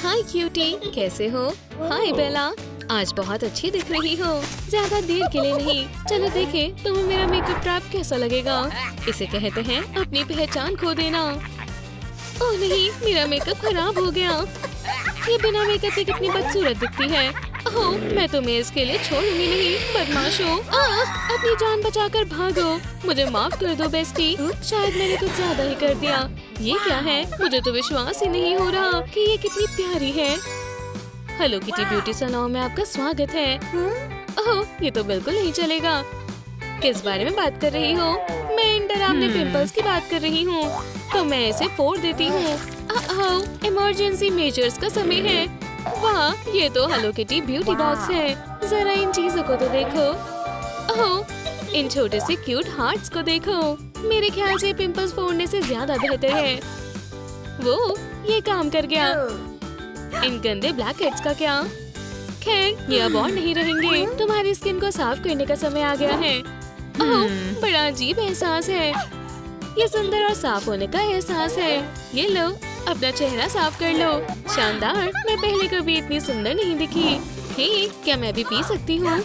हाय cutie, कैसे हो? हाय बेला, आज बहुत अच्छी दिख रही हो। ज्यादा देर के लिए नहीं, चलो देखें तुम्हें मेरा मेकअप ट्रैप कैसा लगेगा। इसे कहते हैं अपनी पहचान खो देना। ओह नहीं, मेरा मेकअप खराब हो गया। ये बिना मेकअप के कितनी बदसूरत दिखती है। ओह, मैं तुम्हें इसके लिए छोड़ूंगी नहीं, बदमाशो। अपनी जान बचाकर भागो। मुझे माफ कर दो बेस्टी, शायद मैंने कुछ ज्यादा ही कर दिया। ये क्या है? मुझे तो विश्वास ही नहीं हो रहा कि ये कितनी प्यारी है। हेलो किटी ब्यूटी सैलून में आपका स्वागत है। ओह, ये तो बिल्कुल नहीं चलेगा। किस बारे में बात कर रही हो? मैं इन डरावने पिंपल्स की बात कर रही हूँ। तो मैं इसे फोड़ देती हूँ। इमरजेंसी मेजर्स का समय है। वाह, ये तो हेलो किटी ब्यूटी बॉक्स है। जरा इन चीजों को तो देखो। ओह, इन छोटे से क्यूट हार्ट्स को देखो। मेरे ख्याल से पिंपल्स फोड़ने से ज्यादा बेहतर है। वो ये काम कर गया। इन गंदे ब्लैक हेड्स का क्या? खैर, ये अब और नहीं रहेंगे। तुम्हारी स्किन को साफ करने का समय आ गया है। ओह, बड़ा अजीब एहसास है। ये सुंदर और साफ होने का एहसास है। ये लो, अपना चेहरा साफ कर लो। शानदार, मैं पहले कभी इतनी सुंदर नहीं दिखी। हे, क्या मैं भी पी सकती हूँ?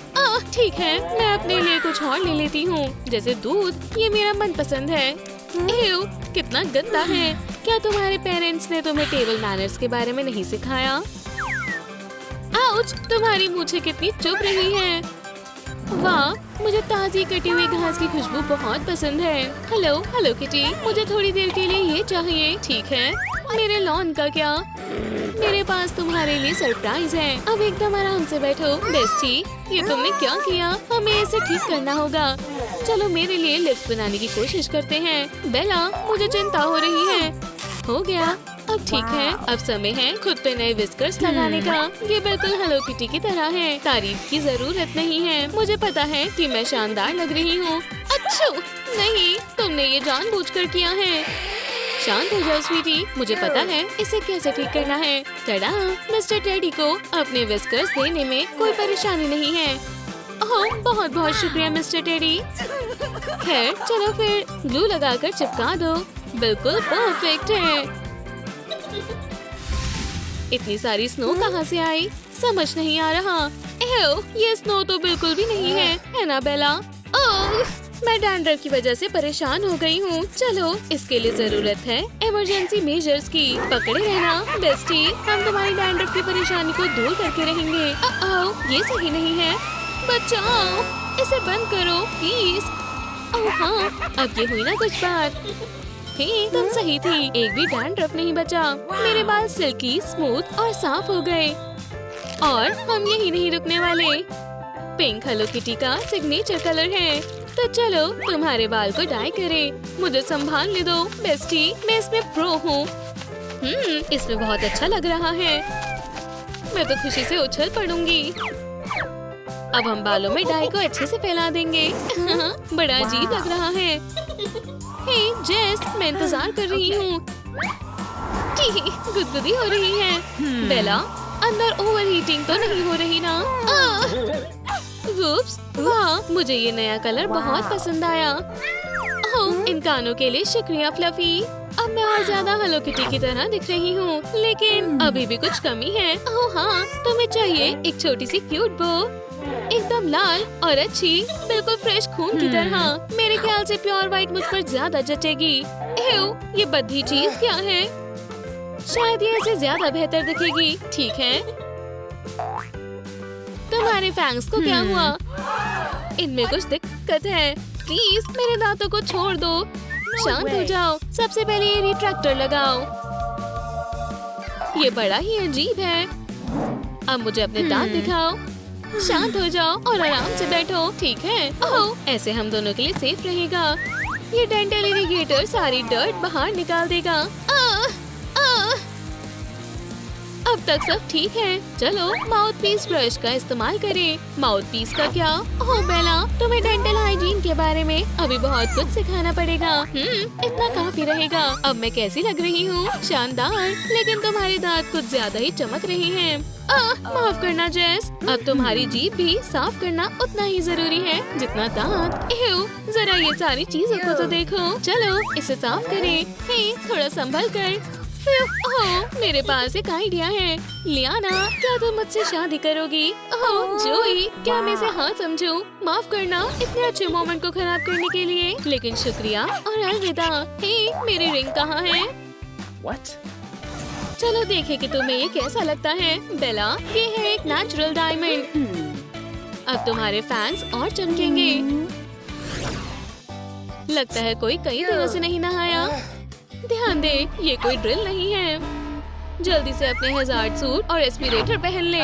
ठीक है, मैं अपने लिए कुछ और ले लेती हूँ, जैसे दूध। ये मेरा मनपसंद है। एव, कितना गंदा है। क्या तुम्हारे पेरेंट्स ने तुम्हें टेबल मैनर्स के बारे में नहीं सिखाया? आउच, तुम्हारी मूंछें कितनी चुभ रही हैं। वाह, मुझे ताजी कटी हुई घास की खुशबू बहुत पसंद है। हेलो हेलो किटी, मुझे थोड़ी देर के लिए ये चाहिए। ठीक है, मेरे लॉन का क्या? मेरे पास तुम्हारे लिए सरप्राइज है। अब एकदम आराम से बैठो। बेस्टी, ये तुमने क्या किया? हमें इसे ठीक करना होगा। चलो मेरे लिए लिफ्ट बनाने की कोशिश करते हैं। बेला, मुझे चिंता हो रही है। हो गया, अब ठीक है। अब समय है खुद पे नए विस्कर्स लगाने का। ये बिल्कुल हेलो किटी की तरह है। तारीफ की जरूरत नहीं है। मुझे पता है कि मैं शानदार लग रही हूँ। अच्छू, नहीं, तुमने ये जानबूझकर किया है। शांत हो जाओ स्वीटी, मुझे पता है इसे कैसे ठीक करना है। टडा, मिस्टर टेडी को अपने विस्कर्स देने में कोई परेशानी नहीं है। ओह, बहुत बहुत शुक्रिया मिस्टर टेडी। खैर, चलो फिर ग्लू लगाकर चिपका दो। बिल्कुल परफेक्ट है। इतनी सारी स्नो कहाँ से आई? समझ नहीं आ रहा। एहो, ये स्नो तो बिल्कुल भी नहीं है ना बेला? ओह, मैं डैंड्रफ की वजह से परेशान हो गई हूँ। चलो, इसके लिए जरूरत है इमरजेंसी मेजर्स की। पकड़े रहना बेस्टी, हम तुम्हारी डैंड्रफ की परेशानी को दूर करके रहेंगे। ये सही नहीं है। बचाओ, इसे बंद करो प्लीज। ओह हाँ, अब ये हुई ना कुछ बात। हे, तुम सही थी, एक भी डैंड्रफ नहीं बचा। मेरे बाल सिल्की, स्मूथ और साफ हो गए। और हम यही नहीं रुकने वाले। पिंक हेलो किटी का सिग्नेचर कलर है। तो चलो तुम्हारे बाल को डाई करें। मुझे संभाल ले दो बेस्टी, मैं इसमें प्रो हूँ। इसमें बहुत अच्छा लग रहा है। मैं तो खुशी से उछल पड़ूंगी। अब हम बालों में डाई को अच्छे से फैला देंगे। बड़ा अजीब लग रहा है। हे जेस, मैं इंतजार कर रही हूँ। गुदगुदी हो रही है। बेला, अंदर ओवरहीटिंग तो नहीं हो रही ना? Oops, वाह, मुझे ये नया कलर बहुत पसंद आया। ओह, इन कानों के लिए शुक्रिया फ्लफी। अब मैं और ज्यादा हेलो किटी की तरह दिख रही हूँ, लेकिन अभी भी कुछ कमी है। ओह हाँ, तुम्हें चाहिए एक छोटी सी क्यूट बो, एकदम लाल और अच्छी, बिल्कुल फ्रेश खून की तरह। मेरे ख्याल से प्योर व्हाइट मुझ पर ज्यादा जचेगी। एव, ये बद्दी चीज क्या है? शायद ये ऐसे ज्यादा बेहतर दिखेगी। ठीक है, तुम्हारे फैंग्स को क्या हुआ? इनमें कुछ दिक्कत है। प्लीज मेरे दांतों को छोड़ दो। शांत हो जाओ। सबसे पहले ये रिट्रैक्टर लगाओ। ये बड़ा ही अजीब है। अब मुझे अपने दांत दिखाओ। शांत हो जाओ और आराम से बैठो। ठीक है? ओह, ऐसे हम दोनों के लिए सेफ रहेगा। ये डेंटल इरिगेटर सारी डर्ट बाहर निकाल देगा। अब तक सब ठीक है। चलो माउथ पीस ब्रश का इस्तेमाल करें। माउथ पीस का क्या? ओह बेला, तुम्हें डेंटल हाइजीन के बारे में अभी बहुत कुछ सिखाना पड़ेगा। इतना काफी रहेगा। अब मैं कैसी लग रही हूँ? शानदार, लेकिन तुम्हारे दांत कुछ ज्यादा ही चमक रहे हैं। माफ करना जेस, अब तुम्हारी जीभ भी साफ करना उतना ही जरूरी है जितना दांत। एव, जरा ये सारी चीजों को तो देखो। चलो इसे साफ करें। हे, थोड़ा संभल कर। ओह, मेरे पास एक आइडिया है। लियाना, क्या तुम मुझसे शादी करोगी? ओह जोई, क्या मैं इसे हाँ समझूं? माफ करना इतने अच्छे मोमेंट को खराब करने के लिए, लेकिन शुक्रिया और अलविदा। हे, मेरी रिंग कहाँ है? What? चलो देखें कि तुम्हें ये कैसा लगता है। बेला, ये है एक नेचुरल डायमंड। अब तुम्हारे फैंस और चमकेंगे। लगता है कोई कई दिनों से नहीं नहाया। ध्यान दे, ये कोई ड्रिल नहीं है। जल्दी से अपने हैजार्ड सूट और रेस्पिरेटर पहन ले।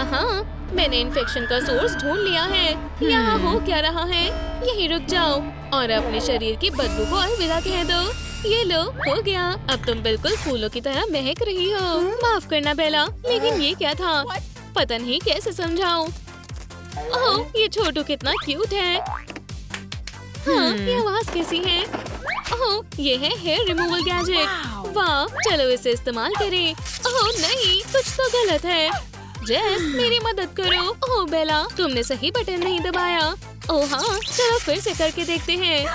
हाँ, मैंने इन्फेक्शन का सोर्स ढूंढ लिया है। यहाँ हो क्या रहा है? यहीं रुक जाओ और अपने शरीर की बदबू को अलविदा कह दो। ये लो, हो गया। अब तुम बिल्कुल फूलों की तरह महक रही हो। माफ करना बेला, लेकिन ये क्या था? पता नहीं कैसे समझाऊं। ओह, ये छोटू कितना क्यूट है। हाँ, ये आवाज कैसी है? ओह, ये है हेयर रिमूवल गैजेट। वाह, चलो इसे इस्तेमाल करें। ओह नहीं, कुछ तो गलत है। जेस, मेरी मदद करो। ओह बेला, तुमने सही बटन नहीं दबाया। ओह हाँ, चलो फिर से करके देखते हैं।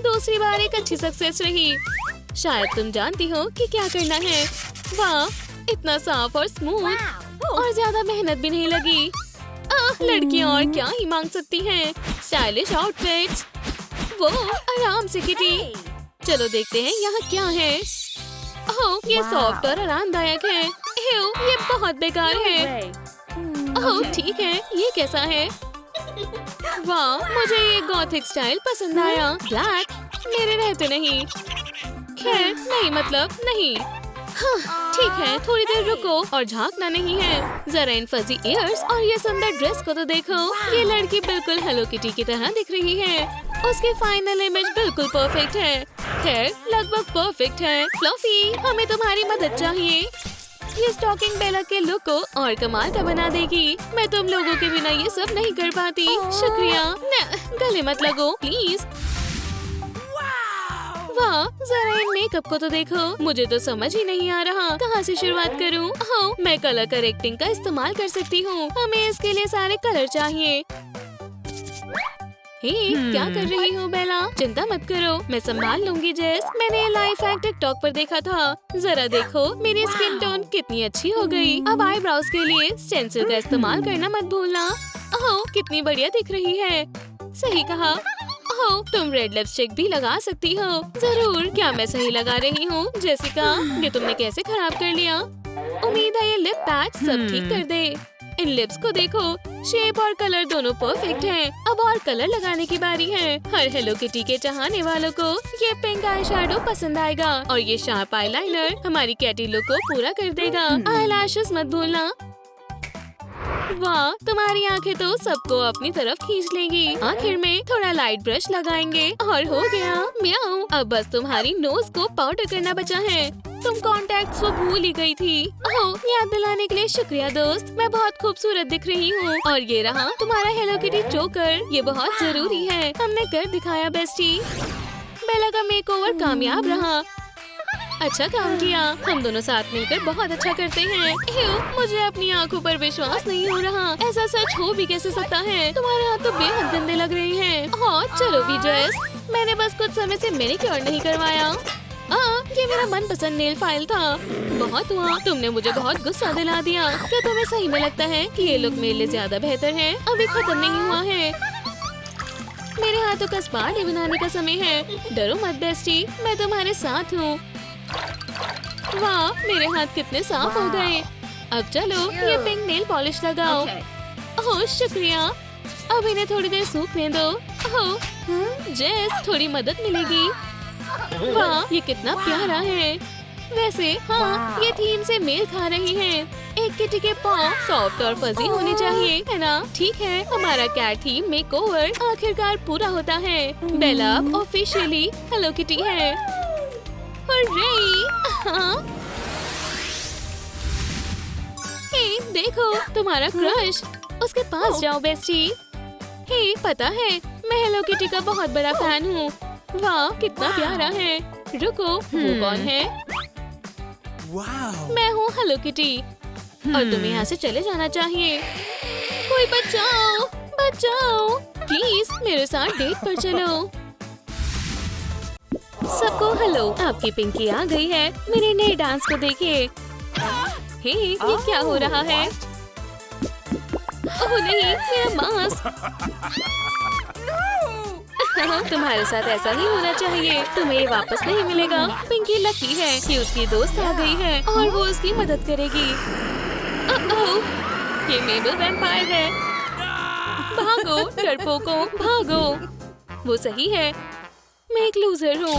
दूसरी बार एक अच्छी सक्सेस रही। शायद तुम जानती हो कि क्या करना है। वाह, इतना साफ और स्मूथ, और ज्यादा मेहनत भी नहीं लगी। लड़कियां और क्या ही मांग सकती हैं? Stylish outfits. वो आराम से किटी। चलो देखते हैं यहाँ क्या है। ओह, ये सॉफ्ट और आरामदायक है। एव, ये बहुत बेकार है। ओह ठीक है, ये कैसा है? वाह, मुझे ये गॉथिक स्टाइल पसंद आया। ब्लैक मेरे रहते नहीं। खैर नहीं, मतलब नहीं। हाँ, ठीक है, थोड़ी देर रुको और झांकना नहीं है। जरा इन फजी ईयर्स और ये सुंदर ड्रेस को तो देखो। ये लड़की बिल्कुल हेलो किटी की तरह दिख रही है। उसकी फाइनल इमेज बिल्कुल परफेक्ट है। खैर, लगभग परफेक्ट है। फ्लफी, हमें तुम्हारी मदद चाहिए। ये स्टॉकिंग बेला के लुक को और कमाल का बना देगी। मैं तुम लोगों के बिना ये सब नहीं कर पाती। शुक्रिया। गले मत लगो प्लीज। वाह, जरा इन मेकअप को तो देखो। मुझे तो समझ ही नहीं आ रहा कहाँ से शुरुआत करूँ। हाँ, मैं कलर करेक्टिंग का इस्तेमाल कर सकती हूँ। हमें इसके लिए सारे कलर चाहिए। हे, क्या कर रही हो बेला? चिंता मत करो, मैं संभाल लूंगी जेस। मैंने ये लाइफ हैक टिकटॉक पर देखा था। जरा देखो, मेरी स्किन टोन कितनी अच्छी हो गई। अब आईब्रोज के लिए स्टेंसिल का इस्तेमाल करना मत भूलना। ओह, कितनी बढ़िया दिख रही है। सही कहा। ओह, तुम रेड लिपस्टिक भी लगा सकती हो। जरूर। क्या मैं सही लगा रही हूँ जेसिका? ये तुमने कैसे खराब कर लिया? उम्मीद है ये लिप पैच सब ठीक कर दे। इन लिप्स को देखो, शेप और कलर दोनों परफेक्ट हैं। अब और कलर लगाने की बारी है। हर हेलो किटी के चाहने वालों को ये पिंक आई शैडो पसंद आएगा और ये शार्प आईलाइनर हमारी कैटी लुक को पूरा कर देगा। आईलैशेस मत भूलना। वाह, तुम्हारी आंखें तो सबको अपनी तरफ खींच लेंगी। आखिर में थोड़ा लाइट ब्रश लगाएंगे और हो गया। म्याऊ, अब बस तुम्हारी नोज को पाउडर करना बचा है। तुम कॉन्टैक्ट्स वो भूल ही गई थी। ओह, याद दिलाने के लिए शुक्रिया दोस्त। मैं बहुत खूबसूरत दिख रही हूँ। और ये रहा तुम्हारा हेलो किटी चोकर। ये बहुत जरूरी है। हमने कर दिखाया बेस्टी। बेला का मेकओवर कामयाब रहा। अच्छा काम किया। हम दोनों साथ मिलकर बहुत अच्छा करते हैं। मुझे अपनी आंखों पर विश्वास नहीं हो रहा। ऐसा सच हो भी कैसे सकता है? तुम्हारे हाथ तो बेहद गंदे लग रहे हैं। हाँ, चलो भी जेस, मैंने बस कुछ समय से मैनिक्योर नहीं करवाया। ये मेरा मनपसंद नेल फाइल था। बहुत हुआ, तुमने मुझे बहुत गुस्सा दिला दिया। क्या तुम्हें सही में लगता है कि ये लुक मेरे लिए ज्यादा बेहतर है? अभी खत्म नहीं हुआ है। मेरे हाथों का स्पा डे बनाने का समय है। डरो मत बेस्टी, मैं तुम्हारे साथ हूँ। वाह, मेरे हाथ कितने साफ हो गए। अब चलो ये पिंक नेल पॉलिश लगाओ। ओह शुक्रिया। अब इन्हें थोड़ी देर सूखने दो। ओह जेस, थोड़ी मदद मिलेगी। वाह, ये कितना प्यारा है। वैसे हाँ, ये थीम से मेल खा रही है। एक किटी के पाँव सॉफ्ट और फजी होने चाहिए, है ना? ठीक है, हमारा कैट थीम मेकओवर आखिरकार पूरा होता है। बेला अब ऑफिशियली हेलो किटी है। हाँ। हे, देखो तुम्हारा क्रश। उसके पास जाओ बेस्टी। हे, पता है मैं हेलो किटी का बहुत बड़ा फैन हूँ। वाह, कितना प्यारा है। रुको, वो कौन है? मैं हूँ हेलो किटी और तुम्हें यहाँ से चले जाना चाहिए। कोई बचाओ, बचाओ प्लीज, मेरे साथ डेट पर चलो। सबको हेलो, आपकी पिंकी आ गई है। मेरे नए डांस को देखिए। हे, ये क्या हो रहा है? ओह नहीं, मेरा मास्क। तुम्हारे साथ ऐसा ही होना चाहिए। तुम्हें ये वापस नहीं मिलेगा। पिंकी लकी है कि उसकी दोस्त आ गई है और वो उसकी मदद करेगी। ये मेबल वैम्पायर है। भागो डरपोकों, भागो। वो सही है, मैं एक लूजर हूँ।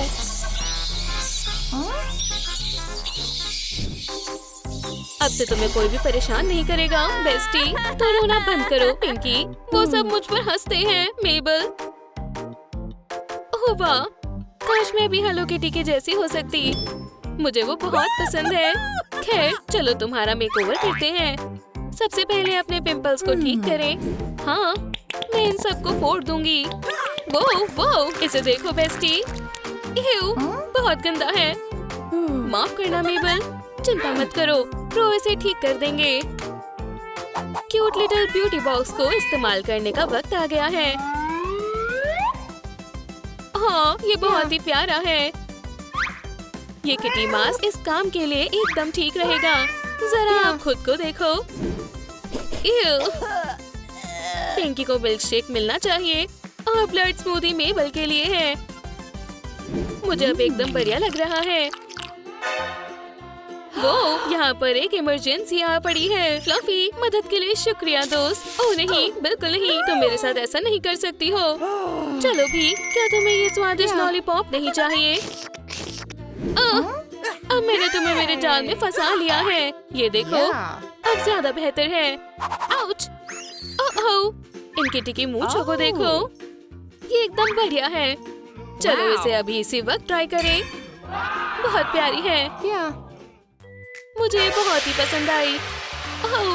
अब से तुम्हें कोई भी परेशान नहीं करेगा बेस्टी। तो रोना बंद करो पिंकी। वो सब मुझ पर हंसते हैं मेबल। ओह वाह, काश मैं भी हेलो किटी के जैसी हो सकती। मुझे वो बहुत पसंद है। खैर चलो तुम्हारा मेकओवर करते हैं। सबसे पहले अपने पिंपल्स को ठीक करें। हाँ, मैं इन सबको फोड़ दूंगी। वो, इसे देखो बेस्टी। इव, बहुत गंदा है। माफ करना मेबल, चिंता मत करो, प्रो इसे ठीक कर देंगे। क्यूट लिटिल ब्यूटी बॉक्स को इस्तेमाल करने का वक्त आ गया है। हाँ, ये बहुत ही प्यारा है। ये किटी मास्क इस काम के लिए एकदम ठीक रहेगा। जरा आप खुद को देखो। पिंकी को मिल्क शेक मिलना चाहिए और ब्लड स्मूदी मेबल के लिए है। मुझे अब एकदम बढ़िया लग रहा है। वो, यहाँ पर एक इमरजेंसी आ पड़ी है। फ्लफी, मदद के लिए शुक्रिया दोस्त। ओह नहीं, बिल्कुल नहीं, तुम मेरे साथ ऐसा नहीं कर सकती हो। चलो भी, क्या तुम्हें ये स्वादिष्ट लॉलीपॉप नहीं चाहिए? अब मैंने तुम्हें मेरे जाल में फंसा लिया है। ये देखो, अब ज्यादा बेहतर है। आउच! इन किटी की मूंछों को देखो, ये एकदम बढ़िया है। चलो इसे अभी इसी वक्त ट्राई करें। बहुत प्यारी है। मुझे बहुत ही पसंद आई। ओह,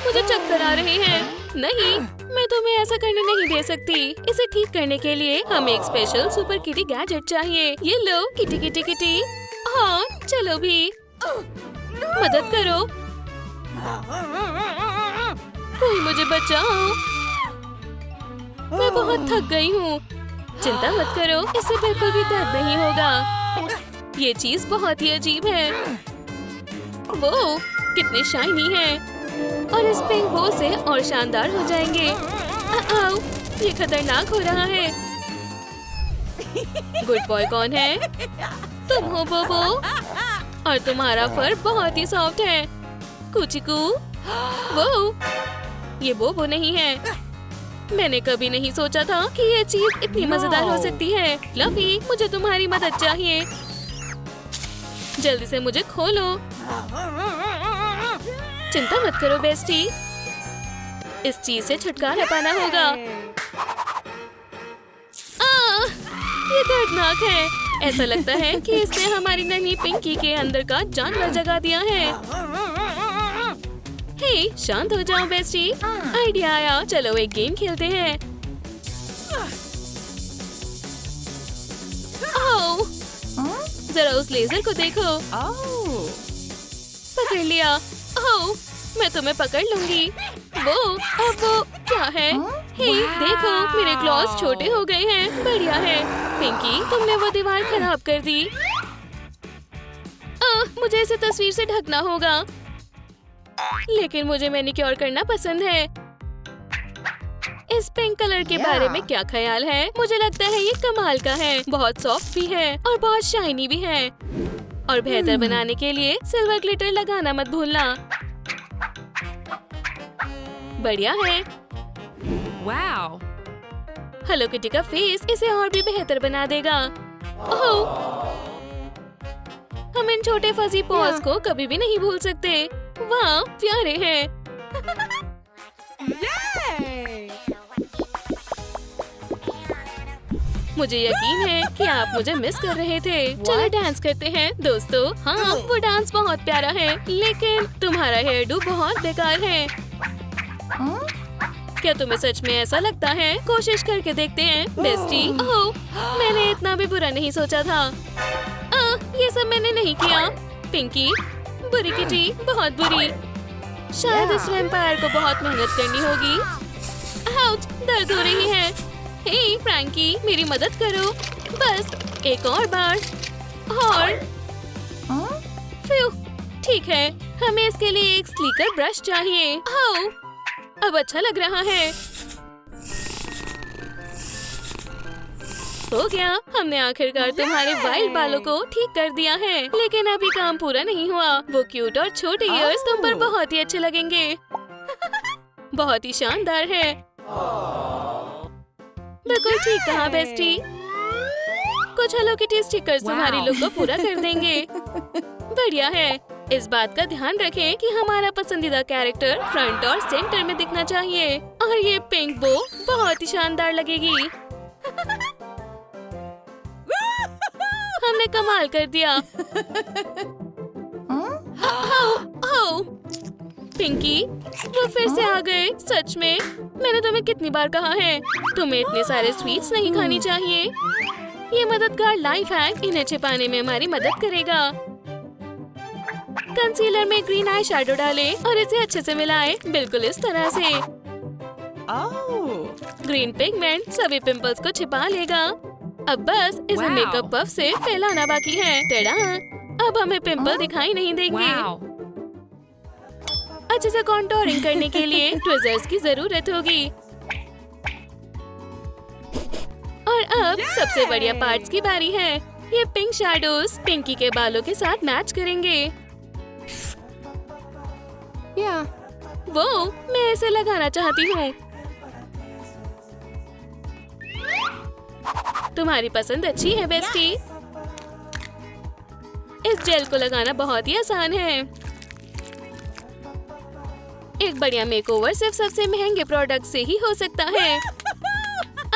मुझे चक्कर आ रहे हैं। नहीं, मैं तुम्हें ऐसा करने नहीं दे सकती। इसे ठीक करने के लिए हमें एक स्पेशल सुपर किटी गैजेट चाहिए। ये लो किटी किटी किटी। हाँ, चलो भी, मदद करो। कोई मुझे बचाओ, मैं बहुत थक गई हूँ। चिंता मत करो, इससे बिल्कुल भी दर्द नहीं होगा। ये चीज बहुत ही अजीब है। वो कितने शाइनी है और इस पिंक बो से और शानदार हो जाएंगे। ये खतरनाक हो रहा है। गुड बॉय कौन है? तुम हो बोबो, और तुम्हारा फर बहुत ही सॉफ्ट है। कुचिकू, वो ये बोबो नहीं है। मैंने कभी नहीं सोचा था कि ये चीज इतनी मजेदार हो सकती है। फ्लफी, मुझे तुम्हारी मदद चाहिए। जल्दी से मुझे खोलो। चिंता मत करो बेस्टी, इस चीज से छुटकारा पाना होगा। ये दर्दनाक है। ऐसा लगता है कि इसने हमारी नन्ही पिंकी के अंदर का जानवर जगा दिया है। हे, शांत हो जाओ बेस्टी। आइडिया आया, चलो एक गेम खेलते हैं। ओह, जरा उस लेजर को देखो। पकड़ लिया। ओह, मैं तुम्हें पकड़ लूंगी। अब वो क्या है? हे, देखो मेरे क्लॉज छोटे हो गए हैं। बढ़िया है। पिंकी, तुमने वो दीवार खराब कर दी। मुझे इसे तस्वीर से ढकना होगा, लेकिन मुझे मैनिक्योर करना पसंद है। इस पिंक कलर के बारे में क्या ख्याल है? मुझे लगता है ये कमाल का है। बहुत सॉफ्ट भी है और बहुत शाइनी भी है। और बेहतर बनाने के लिए सिल्वर ग्लिटर लगाना मत भूलना। बढ़िया है। Wow. हेलो किटी का फेस इसे और भी बेहतर बना देगा। ओह, हम इन छोटे फजी पॉज को कभी भी नहीं भूल सकते। वाह, प्यारे हैं। मुझे यकीन है कि आप मुझे मिस कर रहे थे। चलो डांस करते हैं दोस्तों। हाँ, वो डांस बहुत प्यारा है, लेकिन तुम्हारा हेयर डू बहुत बेकार है। क्या तुम्हें सच में ऐसा लगता है? कोशिश करके देखते हैं बेस्टी। ओह, मैंने इतना भी बुरा नहीं सोचा था। ये सब मैंने नहीं किया। पिंकी, बुरी किटी, बहुत बुरी। शायद इस वैम्पायर को बहुत मेहनत करनी होगी। आउच, दर्द हो रही है। हे फ्रैंकी, मेरी मदद करो। बस एक और बार। और फ्यू, ठीक है, हमें इसके लिए एक स्लीकर ब्रश चाहिए। आओ, अब अच्छा लग रहा है। हो गया, हमने आखिरकार तुम्हारे वाइल्ड बालों को ठीक कर दिया है। लेकिन अभी काम पूरा नहीं हुआ। वो क्यूट और छोटे ईयर्स तुम पर बहुत ही अच्छे लगेंगे। बहुत ही शानदार है। बिल्कुल ठीक कहा बेस्टी। कुछ हेलो किटी स्टिकर्स तुम्हारी लुक को पूरा कर देंगे। बढ़िया है। इस बात का ध्यान रखें कि हमारा पसंदीदा कैरेक्टर फ्रंट और सेंटर में दिखना चाहिए। और ये पिंक बो बहुत ही शानदार लगेगी। हमने कमाल कर दिया। पिंकी, वो फिर से आ गए। सच में, मैंने तुम्हें कितनी बार कहा है, तुम्हें इतने सारे स्वीट्स नहीं खानी चाहिए। ये मददगार लाइफ हैक इन्हें छिपाने में हमारी मदद करेगा। कंसीलर में ग्रीन आई शैडो डालें और इसे अच्छे से मिलाएं, बिल्कुल इस तरह से। ग्रीन पिगमेंट सभी पिंपल्स को छिपा लेगा। अब बस इसे मेकअप पफ से फैलाना बाकी है। टेड़ा! अब हमें पिंपल दिखाई नहीं देंगे। Wow. अच्छे से कॉन्टोरिंग करने के लिए ट्विजर्स की जरूरत होगी। और अब सबसे बढ़िया पार्ट्स की बारी है। ये पिंक शैडोज पिंकी के बालों के साथ मैच करेंगे। वो, मैं इसे लगाना चाहती हूँ। तुम्हारी पसंद अच्छी है बेस्टी। इस जेल को लगाना बहुत ही आसान है। एक बढ़िया मेकओवर सिर्फ सबसे महंगे प्रोडक्ट से ही हो सकता है।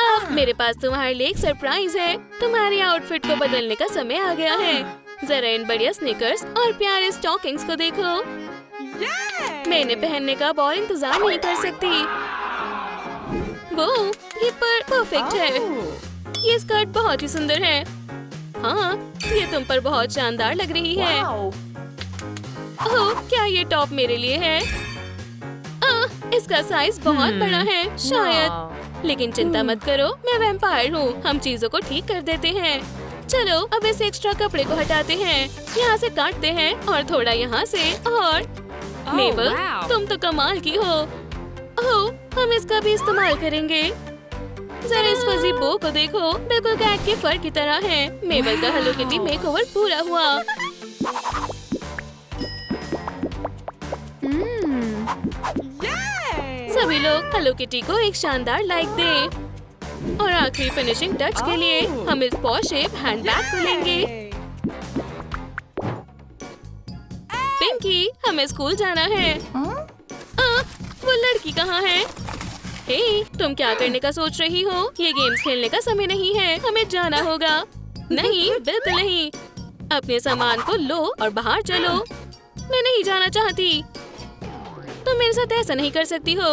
अब मेरे पास तुम्हारे लिए एक सरप्राइज है। तुम्हारी आउटफिट को बदलने का समय आ गया है। जरा इन बढ़िया स्नीकर्स और प्यारे स्टॉकिंग्स को देखो। मैं इन्हें पहनने का और इंतजार नहीं कर सकती। वो, ये परफेक्ट है। ये स्कर्ट बहुत ही सुंदर है। हाँ, ये तुम पर बहुत शानदार लग रही है। ओह, क्या ये टॉप मेरे लिए है? इसका साइज बहुत बड़ा है शायद। लेकिन चिंता मत करो, मैं वैम्पायर हूँ। हम चीजों को ठीक कर देते हैं। चलो, अब इस एक्स्ट्रा कपड़े को हटाते हैं। यहाँ से काटते हैं और थोड़ा यहाँ से। और मेबल, wow. तुम तो कमाल की हो। ओह, हम इसका भी इस्तेमाल करेंगे। जरा इस फजी बो को देखो, बिल्कुल कैट के फर की तरह है। मेबल का हेलो किटी मेकओवर पूरा हुआ। सभी लोग हेलो किटी को एक शानदार लाइक दें। और आखिरी फिनिशिंग टच के लिए हम इस पॉश शेप हैंडबैग को लेंगे। पिंकी, हमें स्कूल जाना है। वो लड़की कहाँ है? हे, तुम क्या करने का सोच रही हो? ये गेम्स खेलने का समय नहीं है। हमें जाना होगा। नहीं, बिल्कुल नहीं। अपने सामान को लो और बाहर चलो। मैं नहीं जाना चाहती। तुम मेरे साथ ऐसा नहीं कर सकती हो।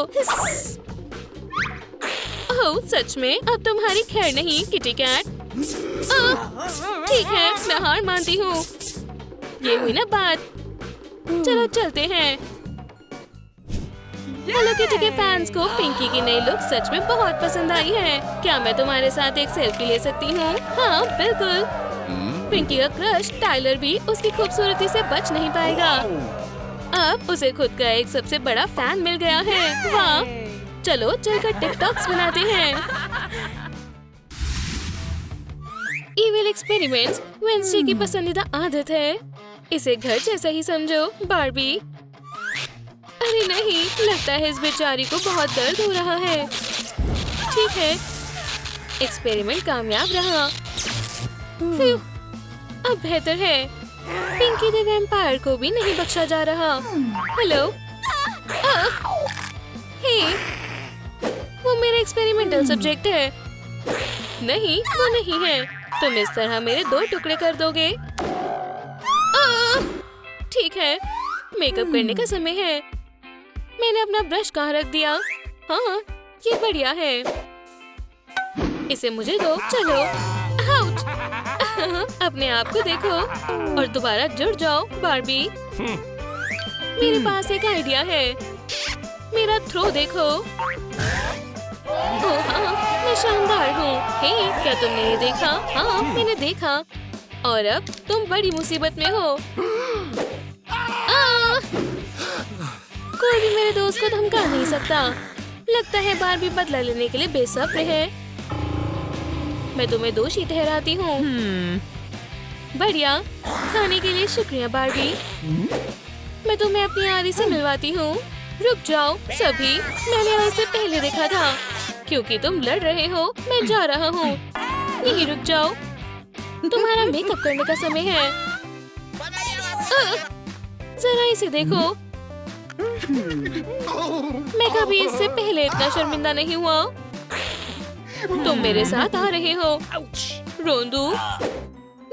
ओह, सच में? अब तुम्हारी खैर नहीं किटी कैट। ठीक है, मैं हार मानती हूँ। ये हुई ना बात। चलो चलते हैं। हेलो किटी के फैंस को पिंकी की नई लुक सच में बहुत पसंद आई है। क्या मैं तुम्हारे साथ एक सेल्फी ले सकती हूँ? हाँ, बिल्कुल। पिंकी का क्रश टाइलर भी उसकी खूबसूरती से बच नहीं पाएगा। अब उसे खुद का एक सबसे बड़ा फैन मिल गया है। वाह! चलो चलकर टिकटॉक्स बनाते हैं। इविल एक्सपेरिमेंट्स वेंसडे की पसंदीदा आदत है। इसे घर जैसा ही समझो, बार्बी। अरे नहीं, लगता है इस बेचारी को बहुत दर्द हो रहा है। ठीक है, एक्सपेरिमेंट कामयाब रहा। अब बेहतर है। पिंकी द वैम्पायर को भी नहीं बख्शा जा रहा। हेलो, हे, वो मेरा एक्सपेरिमेंटल सब्जेक्ट है। नहीं, वो नहीं है। तुम इस तरह मेरे 2 टुकड़े कर दोगे। ठीक है, मेकअप करने का समय है। मैंने अपना ब्रश कहाँ रख दिया? हाँ, ये बढ़िया है। इसे मुझे दो। चलो, आउट। अपने आप को देखो और दोबारा जुड़ जाओ, बार्बी। मेरे पास एक आइडिया है। मेरा थ्रो देखो। ओह हाँ, मैं शानदार हूँ। हे, क्या तुमने ये देखा? हाँ, मैंने देखा। और अब तुम बड़ी मुसीबत में हो। कोई भी मेरे दोस्त को धमका नहीं सकता। लगता है बारबी बदला लेने के लिए बेसब्र है। मैं तुम्हें दोषी ठहराती हूँ। बढ़िया, खाने के लिए शुक्रिया बारबी। मैं तुम्हें अपनी आदि से मिलवाती हूँ। रुक जाओ सभी, मैंने इसे पहले देखा था। क्योंकि तुम लड़ रहे हो, मैं जा रहा हूँ। नहीं, रुक जाओ, तुम्हारा मेकअप करने का समय है। जरा इसे देखो। मैं कभी इससे पहले इतना शर्मिंदा नहीं हुआ। तुम मेरे साथ आ रहे हो। रोंदू,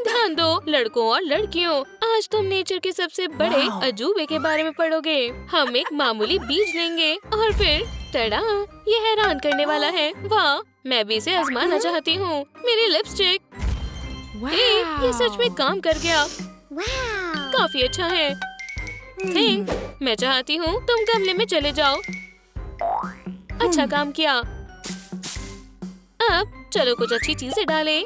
ध्यान दो लड़कों और लड़कियों, आज तुम नेचर के सबसे बड़े अजूबे के बारे में पढ़ोगे। हम एक मामूली बीज लेंगे और फिर टड़ा, ये हैरान करने वाला है। वाह, मैं भी इसे आजमाना चाहती हूँ। मेरी लिपस्टिक, ये सच में काम कर गया। काफी अच्छा है। थिंक, मैं चाहती हूँ तुम गमले में चले जाओ। अच्छा काम किया। अब चलो कुछ अच्छी चीजें डालें।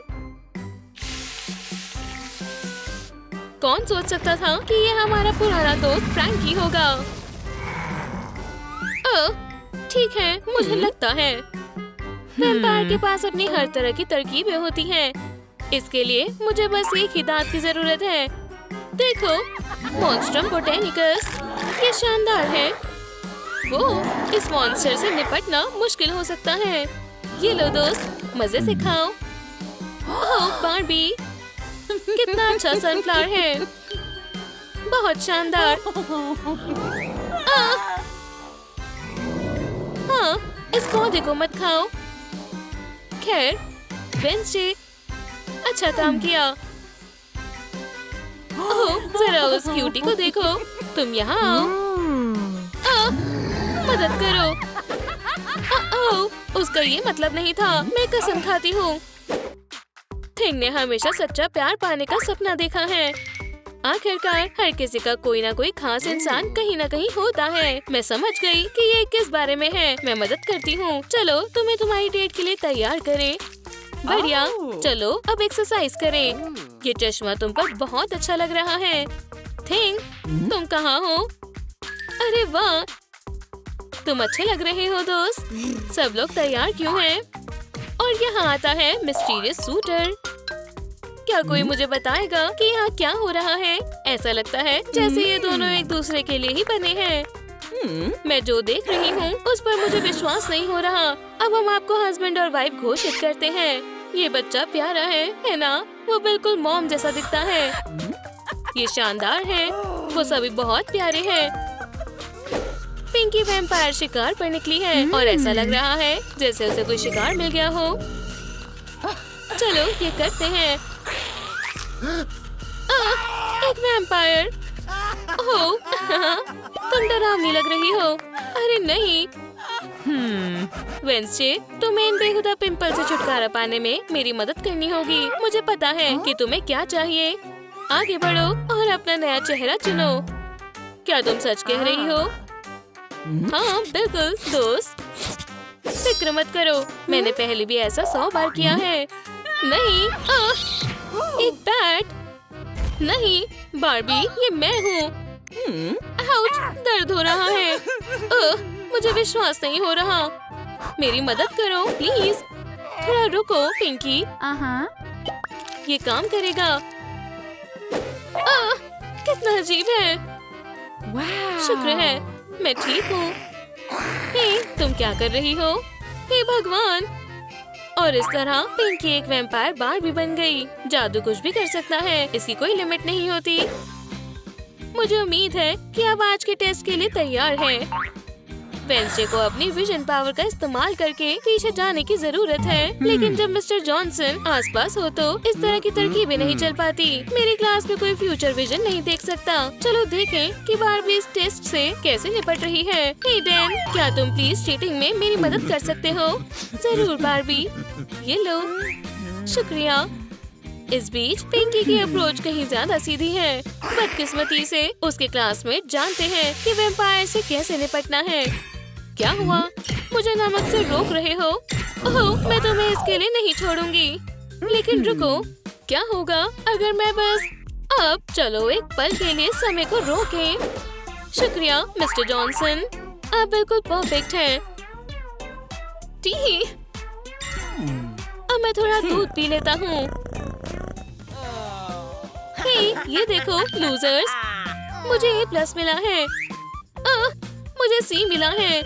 कौन सोच सकता था कि ये हमारा पुराना दोस्त फ्रैंकी होगा। ठीक है, मुझे लगता है वैम्पायर के पास अपनी हर तरह की तरकीबें होती हैं। इसके लिए मुझे बस एक ही दांत की जरूरत है। देखो, मॉन्स्ट्रम बोटेनिकस, ये शानदार है। वो, इस मॉन्स्टर से निपटना मुश्किल हो सकता है। ये लो दोस्त, मजे से खाओ। ओह बारबी, कितना अच्छा सनफ्लावर है। बहुत शानदार। हाँ, इस पौधे को मत खाओ। खैर, वेंसडे, अच्छा काम किया। ओह, जरा उस क्यूटी को देखो। तुम यहाँ आओ। मदद करो। ओह, उसका ये मतलब नहीं था। मैं कसम खाती हूँ। थिंग ने हमेशा सच्चा प्यार पाने का सपना देखा है। आखिरकार हर किसी का कोई ना कोई खास इंसान कहीं ना कहीं होता है। मैं समझ गई कि ये किस बारे में है। मैं मदद करती हूँ। चलो तुम्हें तुम्हारी डेट के लिए तैयार करें। बढ़िया, चलो अब एक्सरसाइज करें। ये चश्मा तुम पर बहुत अच्छा लग रहा है। थिंग, तुम कहाँ हो? अरे वाह, तुम अच्छे लग रहे हो दोस्त। सब लोग तैयार क्यों हैं? और यहाँ आता है मिस्टीरियस सूटर। क्या कोई मुझे बताएगा कि यहाँ क्या हो रहा है? ऐसा लगता है जैसे ये दोनों एक दूसरे के लिए ही बने हैं। मैं जो देख रही हूँ उस पर मुझे विश्वास नहीं हो रहा। अब हम आपको हस्बैंड और वाइफ घोषित करते हैं। ये बच्चा प्यारा है ना? वो बिल्कुल मॉम जैसा दिखता है। ये शानदार है। वो सभी बहुत प्यारे हैं। पिंकी वैम्पायर शिकार पर निकली है और ऐसा लग रहा है जैसे उसे कोई शिकार मिल गया हो। चलो ये करते हैं। एक वैम्पायर। ओह, तुम डरावनी लग रही हो। अरे नहीं। वेंसडे, तुम्हें इन बेहुदा पिंपल से छुटकारा पाने में मेरी मदद करनी होगी। मुझे पता है कि तुम्हें क्या चाहिए। आगे बढ़ो और अपना नया चेहरा चुनो। क्या तुम सच कह रही हो? हाँ बिल्कुल दोस्त, फिक्र मत करो। मैंने पहले भी ऐसा 100 बार किया है। नहीं, एक बैट। नहीं बारबी, ये मैं हूँ। आउच, दर्द हो रहा है। मुझे विश्वास नहीं हो रहा। मेरी मदद करो प्लीज। थोड़ा रुको पिंकी। ये काम करेगा। कितना अजीब है। शुक्र है मैं ठीक हूँ। हे, तुम क्या कर रही हो? हे भगवान! और इस तरह पिंकी एक वैम्पायर बारबी बन गई। जादू कुछ भी कर सकता है, इसकी कोई लिमिट नहीं होती। मुझे उम्मीद है कि आप आज के टेस्ट के लिए तैयार हैं। वेंसडे को अपनी विजन पावर का इस्तेमाल करके पीछे जाने की जरूरत है, लेकिन जब मिस्टर जॉनसन आसपास हो तो इस तरह की तरकीबें नहीं चल पाती। मेरी क्लास में कोई फ्यूचर विजन नहीं देख सकता। चलो देखें कि बारबी इस टेस्ट से कैसे निपट रही है। हे डैन, क्या तुम प्लीज चीटिंग में मेरी मदद कर सकते हो? जरूर बारबी, ये लो। शुक्रिया। इस बीच पिंकी की अप्रोच कहीं ज्यादा सीधी है। बदकिस्मती से उसके क्लासमेट जानते हैं कि वैम्पायर से कैसे निपटना है। क्या हुआ? मुझे नमक से रोक रहे हो? ओह, मैं तुम्हें इसके लिए नहीं छोड़ूंगी। लेकिन रुको, क्या होगा अगर मैं बस अब चलो एक पल के लिए समय को रोकें। शुक्रिया मिस्टर जॉनसन, आप बिल्कुल परफेक्ट हैं। टी, अब मैं थोड़ा दूध पी लेता हूँ। हे, ये देखो लूजर्स, मुझे A+ मिला है। मुझे C मिला है,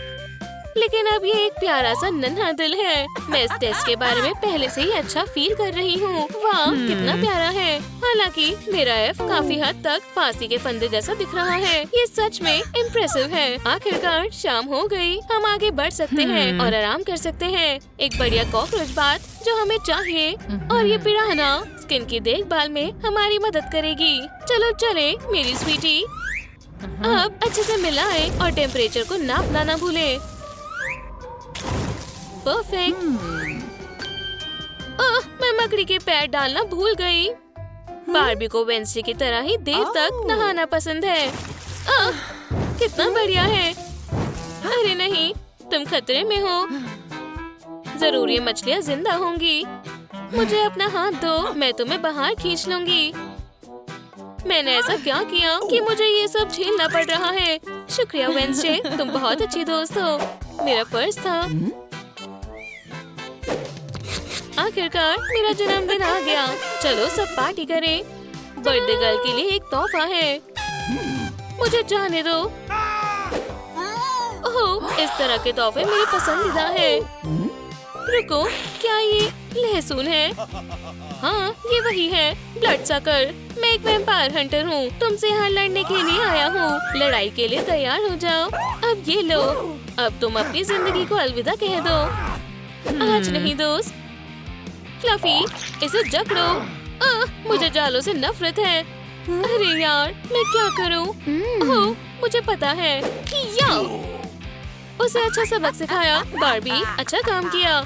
लेकिन अब ये एक प्यारा सा नन्हा दिल है। मैं इस टेस्ट के बारे में पहले से ही अच्छा फील कर रही हूँ। वाह, कितना प्यारा है। हालांकि मेरा F काफी हद तक फांसी के फंदे जैसा दिख रहा है। ये सच में इम्प्रेसिव है। आखिरकार शाम हो गई, हम आगे बढ़ सकते हैं और आराम कर सकते हैं। एक बढ़िया कॉकरोच बात जो हमें चाहिए, और ये पिराना स्किन की देखभाल में हमारी मदद करेगी। चलो चले मेरी स्वीटी, अब अच्छे से मिलाएं और टेम्परेचर को नापना ना भूलें। परफेक्ट। मैं मकड़ी के पैर डालना भूल गई। बार्बी को वेंसडे की तरह ही देर तक नहाना पसंद है। कितना बढ़िया है। अरे नहीं, तुम खतरे में हो। जरूर ये मछलियाँ जिंदा होंगी। मुझे अपना हाथ दो, मैं तुम्हें बाहर खींच लूंगी। मैंने ऐसा क्या किया कि मुझे ये सब झेलना पड़ रहा है? शुक्रिया वेंसडे, तुम बहुत अच्छी दोस्त हो। मेरा फर्ज था। आखिरकार मेरा जन्मदिन आ गया। चलो सब पार्टी करें। बर्थडे गर्ल के लिए एक तोहफा है। मुझे जाने दो। ओह, इस तरह के तोहफे मेरी पसंदीदा है। रुको, क्या ये लहसुन है? हाँ, ये वही है, ब्लड सकर। मैं एक वैम्पायर हंटर हूँ। तुमसे यहाँ लड़ने के लिए आया हूँ। लड़ाई के लिए तैयार हो जाओ। अब ये लो। अब तुम अपनी जिंदगी को अलविदा कह दो। आज नहीं दोस्त। फ्लफी, इसे जकड़ो। मुझे जालों से नफरत है। अरे यार, मैं क्या करूँ? ओह, मुझे पता है। या उसे अच्छा सबक सिखाया। बार्बी, अच्छा काम किया।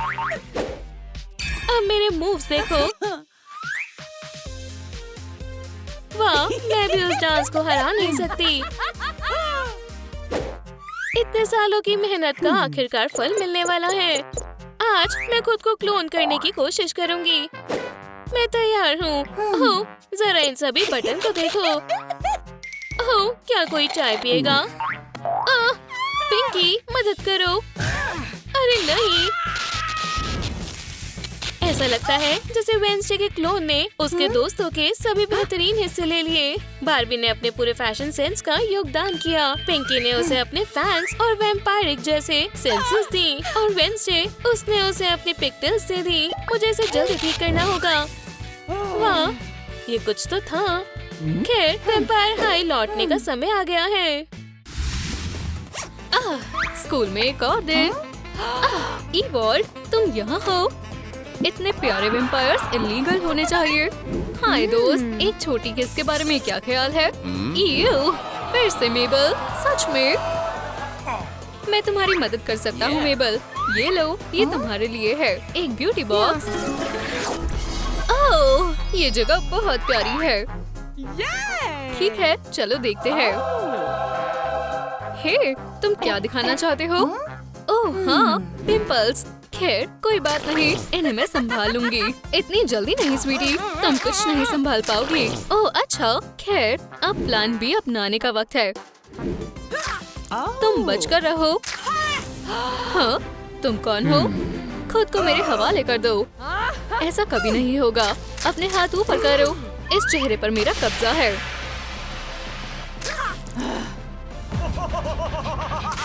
अब मेरे मूव्स देखो। वाह, मैं भी उस डांस को हरा नहीं सकती। इतने सालों की मेहनत का आखिरकार फल मिलने वाला है। आज मैं खुद को क्लोन करने की कोशिश करूंगी। मैं तैयार हूँ। ओह, जरा इन सभी बटन को देखो। ओह, क्या कोई चाय पिएगा? पिंकी, मदद करो। अरे नहीं, ऐसा लगता है जैसे वेंसडे के क्लोन ने उसके दोस्तों के सभी बेहतरीन हिस्से ले लिए। बार्बी ने अपने पूरे फैशन सेंस का योगदान किया। पिंकी ने उसे अपने फैंस और वैम्पायरिक जैसे सेंसेस दी, और वेंसडे उसने उसे अपनी पिगटेल्स दे दी। मुझे इसे जल्दी ठीक करना होगा। वाह, ये कुछ तो था। खैर, वैम्पायर हाई लौटने का समय आ गया है। स्कूल में एक और दिन। ईवॉल्ड, तुम यहाँ हो? इतने प्यारे वैम्पायर्स इलीगल होने चाहिए। हाय दोस्त, एक छोटी किस के बारे में क्या ख्याल है? ईव, फिर से मेबल, सच में? मैं तुम्हारी मदद कर सकता हूँ मेबल। ये लो, ये तुम्हारे लिए है, एक ब्यूटी बॉक्स। ओह, ये जगह बहुत प्यारी है। ठीक है, चलो देखते हैं। हे, तुम क्या दिखाना चाहते हो? ओह हाँ, पिंपल्स। खैर, कोई बात नहीं, इन्हें मैं संभाल लूंगी। इतनी जल्दी नहीं स्वीटी, तुम कुछ नहीं संभाल पाओगी। ओह अच्छा, खैर, अब प्लान B अपनाने का वक्त है। तुम बचकर रहो। हाँ, तुम कौन हो? खुद को मेरे हवाले कर दो। ऐसा कभी नहीं होगा। अपने हाथ ऊपर करो। इस चेहरे पर मेरा कब्जा है।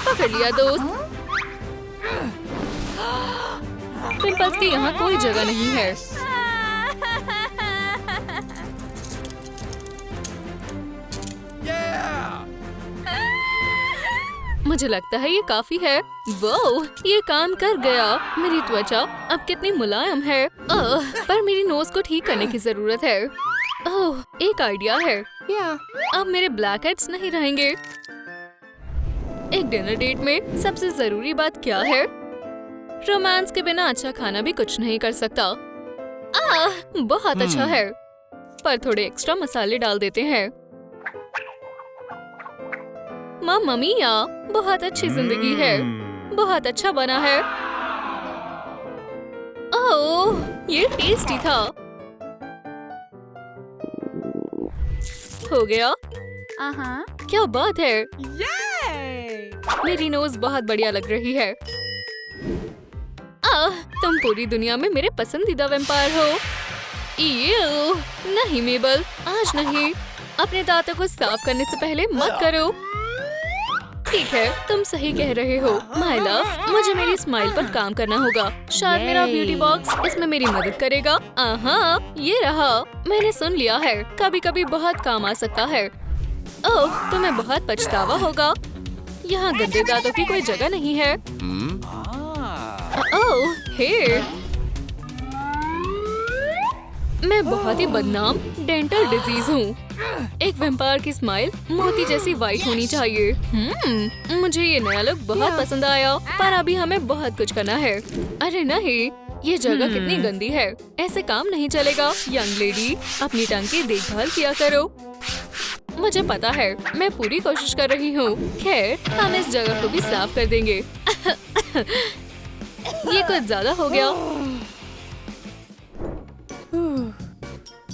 पकड़ लिया दोस्त। पिंपल्स के यहाँ कोई जगह नहीं है। मुझे लगता है ये काफी है। वाह, ये काम कर गया। मेरी त्वचा अब कितनी मुलायम है। पर मेरी नोज को ठीक करने की जरूरत है। ओह, एक आइडिया है। अब मेरे ब्लैक हेड्स नहीं रहेंगे। एक डिनर डेट में सबसे जरूरी बात क्या है? रोमांस के बिना अच्छा खाना भी कुछ नहीं कर सकता। बहुत अच्छा है, पर थोड़े एक्स्ट्रा मसाले डाल देते हैं। मम्मा मिया, बहुत अच्छी जिंदगी है। बहुत अच्छा बना है। ओह, ये टेस्टी था। हो गया। क्या बात है, Yay! मेरी नोज बहुत बढ़िया लग रही है। तुम पूरी दुनिया में मेरे पसंदीदा वैम्पायर हो। ईयू, नहीं मेबल, आज नहीं। अपने दांतों को साफ करने से पहले मत करो। ठीक है, तुम सही कह रहे हो माय लव। मुझे मेरी स्माइल पर काम करना होगा। शायद मेरा ब्यूटी बॉक्स इसमें मेरी मदद करेगा। ये रहा। मैंने सुन लिया है, कभी कभी बहुत काम आ सकता है। ओह, तुम्हें बहुत पछतावा होगा। यहाँ गंदे दांतों की कोई जगह नहीं है। ओह, हे, मैं बहुत ही बदनाम डेंटल डिजीज हूँ। एक वैम्पायर की स्माइल मोती जैसी वाइट होनी चाहिए। मुझे ये नया लुक बहुत पसंद आया, पर अभी हमें बहुत कुछ करना है। अरे नहीं, ये जगह कितनी गंदी है। ऐसे काम नहीं चलेगा। यंग लेडी, अपनी टंग की देखभाल किया करो। मुझे पता है, मैं पूरी कोशिश कर रही हूँ। खैर, हम इस जगह को भी साफ कर देंगे। ये कुछ ज्यादा हो गया।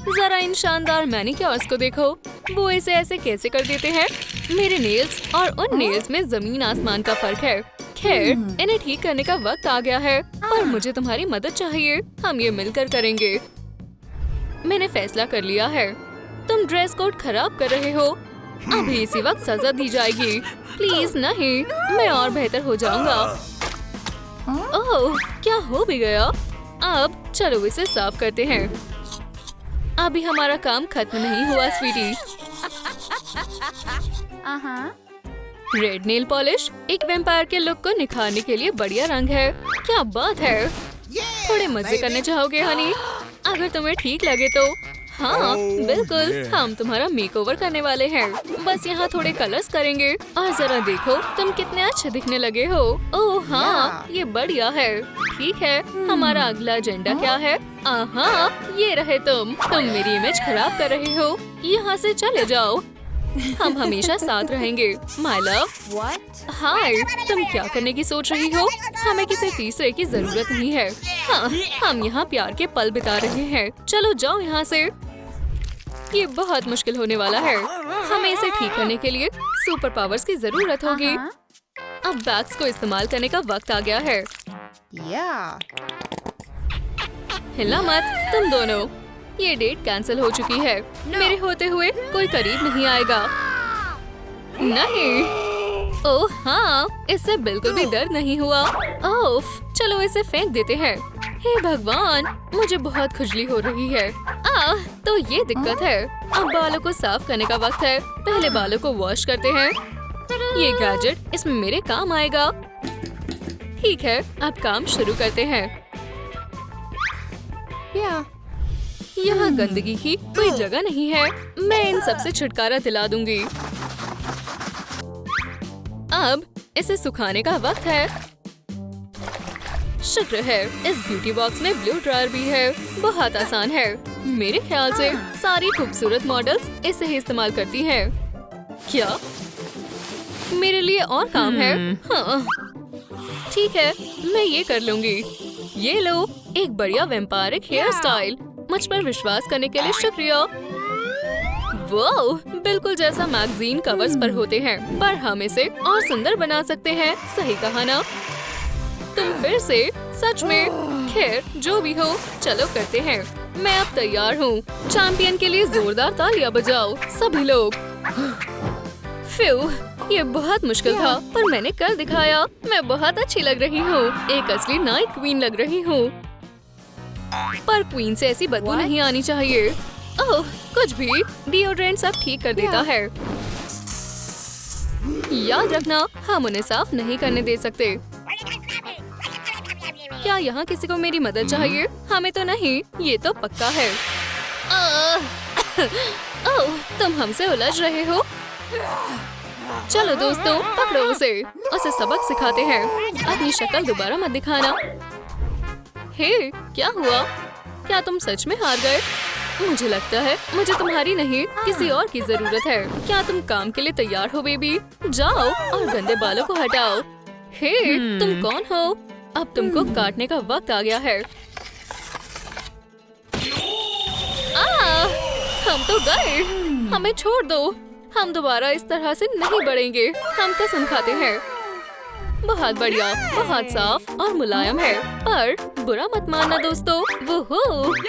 जरा इन शानदार मैनिक्योर्स को देखो। वो इसे ऐसे कैसे कर देते हैं। मेरे नेल्स और उन नेल्स में जमीन आसमान का फर्क है। खैर, इन्हें ठीक करने का वक्त आ गया है, पर मुझे तुम्हारी मदद चाहिए। हम ये मिलकर करेंगे। मैंने फैसला कर लिया है। तुम ड्रेस कोड खराब कर रहे हो। अभी इसी वक्त सजा दी जाएगी। प्लीज नहीं, मैं और बेहतर हो जाऊंगा। ओह, क्या हो भी गया। अब चलो इसे साफ करते हैं। अभी हमारा काम खत्म नहीं हुआ स्वीटी। रेड नेल पॉलिश एक वैम्पायर के लुक को निखारने के लिए बढ़िया रंग है। क्या बात है। थोड़े मजे करने चाहोगे हनी? अगर तुम्हें ठीक लगे तो। हाँ बिल्कुल, हम तुम्हारा मेकओवर करने वाले हैं। बस यहाँ थोड़े कलर्स करेंगे और जरा देखो तुम कितने अच्छे दिखने लगे हो। ओह हाँ, ये बढ़िया है। ठीक है, हमारा अगला एजेंडा क्या है? ये रहे तुम मेरी इमेज खराब कर रहे हो। यहाँ से चले जाओ। हम हमेशा साथ रहेंगे माय लव। हाय, तुम क्या करने की सोच रही हो? हमें किसी तीसरे की जरूरत नहीं है। हाँ, हम यहाँ प्यार के पल बिता रहे हैं। चलो जाओ यहाँ से। ये बहुत मुश्किल होने वाला है। हमें इसे ठीक करने के लिए सुपर पावर्स की जरूरत होगी। अब बैग्स को इस्तेमाल करने का वक्त आ गया है। हिला मत तुम दोनों। ये डेट कैंसिल हो चुकी है। मेरे होते हुए कोई करीब नहीं आएगा। नहीं। ओह हाँ, इससे बिल्कुल भी दर्द नहीं हुआ। ओफ, चलो इसे फेंक देते हैं। हे भगवान, मुझे बहुत खुजली हो रही है। तो ये दिक्कत है। अब बालों को साफ करने का वक्त है। पहले बालों को वॉश करते हैं। ये गैजेट इसमें मेरे काम आएगा। ठीक है, अब काम शुरू करते हैं। यहाँ गंदगी की कोई जगह नहीं है। मैं इन सब से छुटकारा दिला दूंगी। अब इसे सुखाने का वक्त है। शुक्र है इस ब्यूटी बॉक्स में ब्लो ड्रायर भी है। बहुत आसान है। मेरे ख्याल से सारी खूबसूरत मॉडल्स इसे ही इस्तेमाल करती हैं। क्या मेरे लिए और काम है? हाँ ठीक है, मैं ये कर लूंगी। ये लो, एक बढ़िया वैम्पायरिक हेयर स्टाइल। मुझ पर विश्वास करने के लिए शुक्रिया। वाओ, बिल्कुल जैसा मैगजीन कवर्स पर होते हैं, पर हम इसे और सुंदर बना सकते हैं। सही कहा ना? तुम फिर से सच में। खैर जो भी हो, चलो करते हैं। मैं अब तैयार हूँ। चैंपियन के लिए जोरदार तालियां बजाओ सभी लोग। फ्यू, ये बहुत मुश्किल था, पर मैंने कर दिखाया। मैं बहुत अच्छी लग रही हूँ। एक असली नाइट क्वीन लग रही हूँ। पर क्वीन से ऐसी बदबू नहीं आनी चाहिए। ओह, कुछ भी, डिओड्रेंट सब ठीक कर देता है। याद रखना, हम उन्हें साफ नहीं करने दे सकते। क्या यहाँ किसी को मेरी मदद चाहिए? हमें तो नहीं, ये तो पक्का है। ओह, तुम हमसे उलझ रहे हो। चलो दोस्तों, पकड़ो उसे सबक सिखाते हैं। अपनी शक्ल दोबारा मत दिखाना। हे, क्या हुआ? क्या तुम सच में हार गए? मुझे लगता है मुझे तुम्हारी नहीं, किसी और की जरूरत है। क्या तुम काम के लिए तैयार हो बेबी? जाओ और गंदे बालों को हटाओ। हे, तुम कौन हो? अब तुमको काटने का वक्त आ गया है। हम तो गए। हमें छोड़ दो। हम दोबारा इस तरह से नहीं बढ़ेंगे। हम कसम खाते हैं। बहुत बढ़िया, बहुत साफ और मुलायम है। पर बुरा मत मानना दोस्तों। वो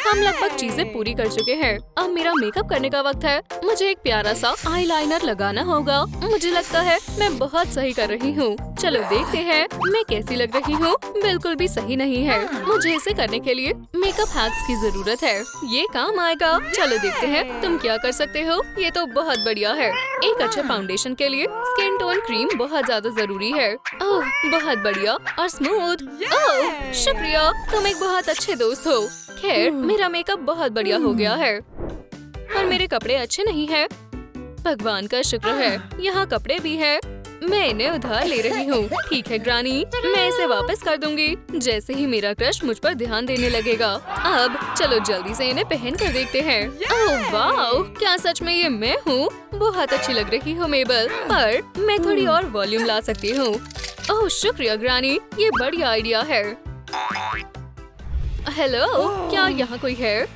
हम लगभग चीजें पूरी कर चुके हैं। अब मेरा मेकअप करने का वक्त है। मुझे एक प्यारा सा आईलाइनर लगाना होगा। मुझे लगता है मैं बहुत सही कर रही हूँ। चलो देखते हैं मैं कैसी लग रही हूँ। बिल्कुल भी सही नहीं है। मुझे इसे करने के लिए मेकअप हैक्स की जरूरत है। ये काम आएगा। चलो देखते हैं तुम क्या कर सकते हो। ये तो बहुत बढ़िया है। एक अच्छे फाउंडेशन के लिए स्किन टोन क्रीम बहुत ज्यादा जरूरी है। ओह बहुत बढ़िया और स्मूथ। ओह शुक्रिया, तुम एक बहुत अच्छे दोस्त हो। खैर मेरा मेकअप बहुत बढ़िया हो गया है। पर मेरे कपड़े अच्छे नहीं हैं। भगवान का शुक्र है यहाँ कपड़े भी है। मैं इन्हें उधार ले रही हूँ। ठीक है ग्रानी, मैं इसे वापस कर दूंगी जैसे ही मेरा क्रश मुझ पर ध्यान देने लगेगा। अब चलो जल्दी से इन्हें पहन कर देखते हैं। ओह वाह, क्या सच में ये मैं हूँ? बहुत अच्छी लग रही हो मेबल, पर मैं थोड़ी और वॉल्यूम ला सकती हूँ। ओह शुक्रिया ग्रानी, ये बढ़िया आइडिया है। हेलो, क्या यहाँ कोई है?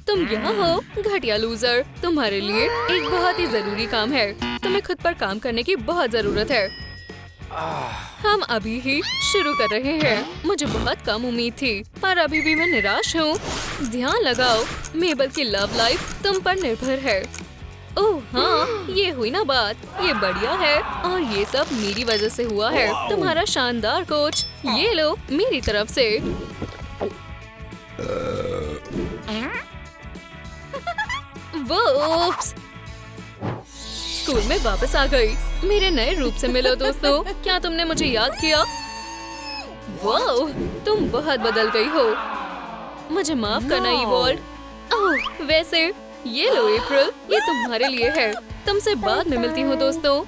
तुम यहाँ हो घटिया लूजर। तुम्हारे लिए एक बहुत ही जरूरी काम है। तुम्हें खुद पर काम करने की बहुत जरूरत है। हम अभी ही शुरू कर रहे हैं। मुझे बहुत कम उम्मीद थी, पर अभी भी मैं निराश हूँ। ध्यान लगाओ, मेबल की लव लाइफ तुम पर निर्भर है। ओह हाँ, ये हुई ना बात। ये बढ़िया है और ये सब मेरी वजह से हुआ है। तुम्हारा शानदार कोच, ये लो मेरी तरफ से। वोप्स! स्कूल में वापस आ गई। मेरे नए रूप से मिलो दोस्तों। क्या तुमने मुझे याद किया? वाह, तुम बहुत बदल गई हो। मुझे माफ करना इवॉल्व। ओह वैसे ये लो अप्रैल, ये तुम्हारे लिए है। तुमसे बाद में मिलती हूँ दोस्तों।